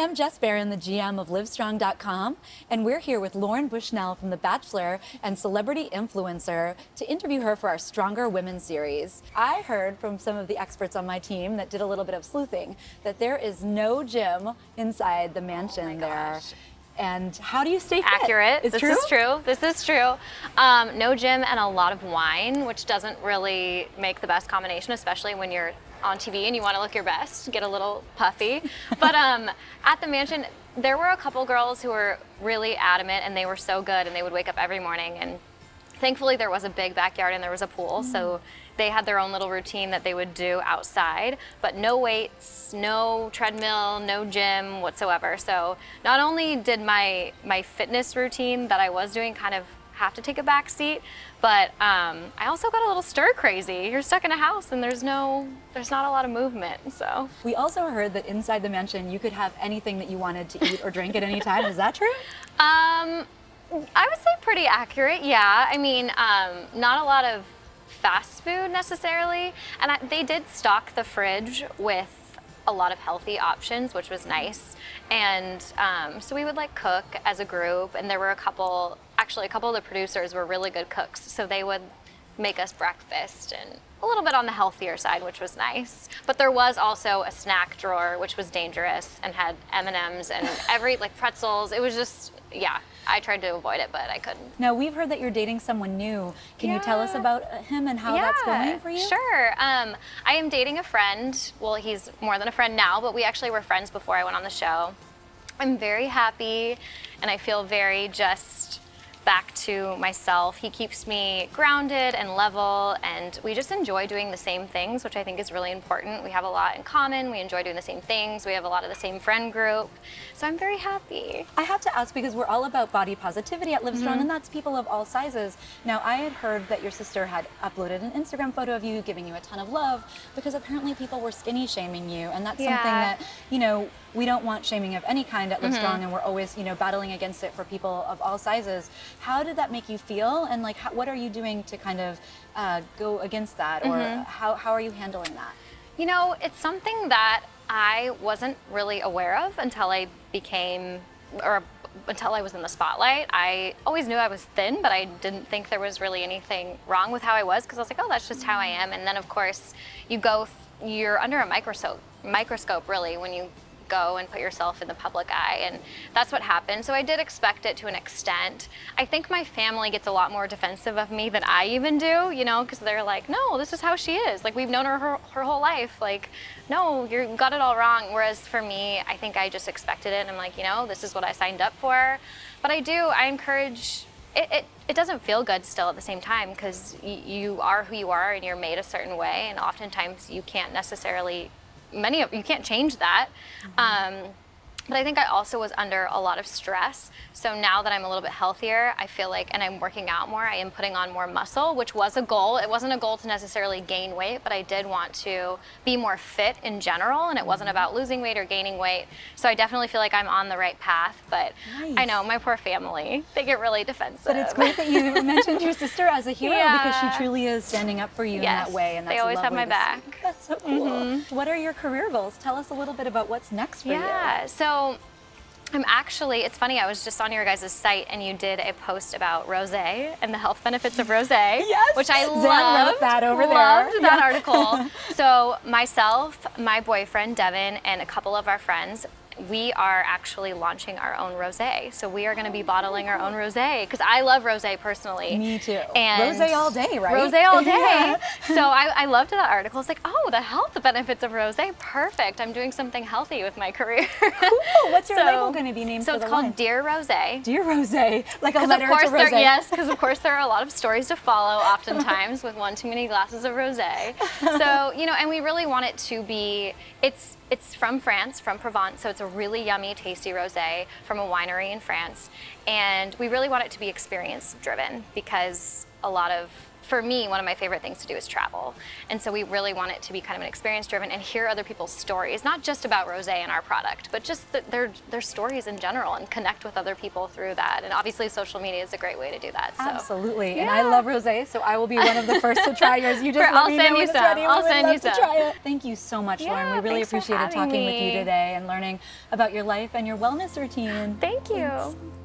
am Jess Barron, the GM of Livestrong.com, and we're here with Lauren Bushnell from The Bachelor and celebrity influencer to interview her for our Stronger Women series. I heard from some of the experts on my team that did a little bit of sleuthing that there is no gym inside the mansion there. And how do you stay fit? Accurate. This is true. This is true. No gym and a lot of wine, which doesn't really make the best combination, especially when you're on TV and you want to look your best, get a little puffy. But at the mansion, there were a couple girls who were really adamant, and they were so good, and they would wake up every morning. And thankfully, there was a big backyard and there was a pool, so they had their own little routine that they would do outside, but no weights, no treadmill, no gym whatsoever. So not only did my fitness routine that I was doing kind of have to take a back seat, but I also got a little stir crazy. You're stuck in a house and there's not a lot of movement, so. We also heard that inside the mansion you could have anything that you wanted to eat or drink at any time. Is that true? I would say pretty accurate, yeah. I mean, not a lot of fast food necessarily, and they did stock the fridge with a lot of healthy options, which was nice. And so we would like cook as a group, and there were a couple of the producers were really good cooks, so they would make us breakfast and a little bit on the healthier side, which was nice. But there was also a snack drawer, which was dangerous and had M&Ms and like pretzels. It was just, yeah, I tried to avoid it, but I couldn't. Now, we've heard that you're dating someone new. Can you tell us about him and how that's going for you? Sure. I am dating a friend. Well, he's more than a friend now, but we actually were friends before I went on the show. I'm very happy, and I feel very just back to myself. He keeps me grounded and level, and we just enjoy doing the same things, which I think is really important. We have a lot in common. We enjoy doing the same things. We have a lot of the same friend group. So I'm very happy. I have to ask, because we're all about body positivity at Livestrong, and that's people of all sizes. Now, I had heard that your sister had uploaded an Instagram photo of you giving you a ton of love, because apparently people were skinny shaming you, and that's something that, you know, we don't want shaming of any kind at Livestrong, and we're always, you know, battling against it for people of all sizes. How did that make you feel, and like, what are you doing to kind of go against that, or how are you handling that? You know, it's something that I wasn't really aware of until I until I was in the spotlight. I always knew I was thin, but I didn't think there was really anything wrong with how I was, because I was like, oh, that's just how I am. And then, of course, you're under a microscope really when you go and put yourself in the public eye, and that's what happened. So I did expect it to an extent. I think my family gets a lot more defensive of me than I even do, you know, because they're like, no, this is how she is. Like, we've known her whole life. Like, no, you got it all wrong. Whereas for me, I think I just expected it, and I'm like, you know, this is what I signed up for. But I encourage, it doesn't feel good still at the same time, because you are who you are and you're made a certain way, and oftentimes you can't necessarily you can't change that. But I think I also was under a lot of stress. So now that I'm a little bit healthier, I feel like, and I'm working out more, I am putting on more muscle, which was a goal. It wasn't a goal to necessarily gain weight, but I did want to be more fit in general, and it wasn't about losing weight or gaining weight. So I definitely feel like I'm on the right path, but I know my poor family, they get really defensive. But it's great that you mentioned your sister as a hero, because she truly is standing up for you in that way, and that's they always have my back. That's so cool. What are your career goals? Tell us a little bit about what's next for you. So I'm actually, it's funny, I was just on your guys' site, and you did a post about rosé and the health benefits of rosé, which I loved. That over loved that article. So myself, my boyfriend, Devin, and a couple of our friends, we are actually launching our own rosé. So we are going to be bottling our own rosé, because I love rosé personally. Me too. And rosé all day, right? Rosé all day. So I loved that article. It's like, oh, the health benefits of rosé. Perfect. I'm doing something healthy with my career. Cool. What's your label going to be named for the So it's called Dear Rosé. Dear Rosé. Like a letter to rosé. Yes, because of course there are a lot of stories to follow oftentimes with one too many glasses of rosé. So, you know, and we really want it to be, it's from France, from Provence, so it's a really yummy, tasty rosé from a winery in France. And we really want it to be experience driven, because a lot of for me, one of my favorite things to do is travel. And so we really want it to be kind of an experience driven and hear other people's stories, not just about rosé and our product, but just their stories in general, and connect with other people through that. And obviously social media is a great way to do that. So. Absolutely. Yeah. And I love rosé, so I will be one of the first to try yours. You just let I'll me send know you when it's some. ready. I'll We would send you love to some. try it. Thank you so much, Lauren. We really thanks for appreciated having talking with me. you today and learning about your life and your wellness routine. Thank you. Thanks.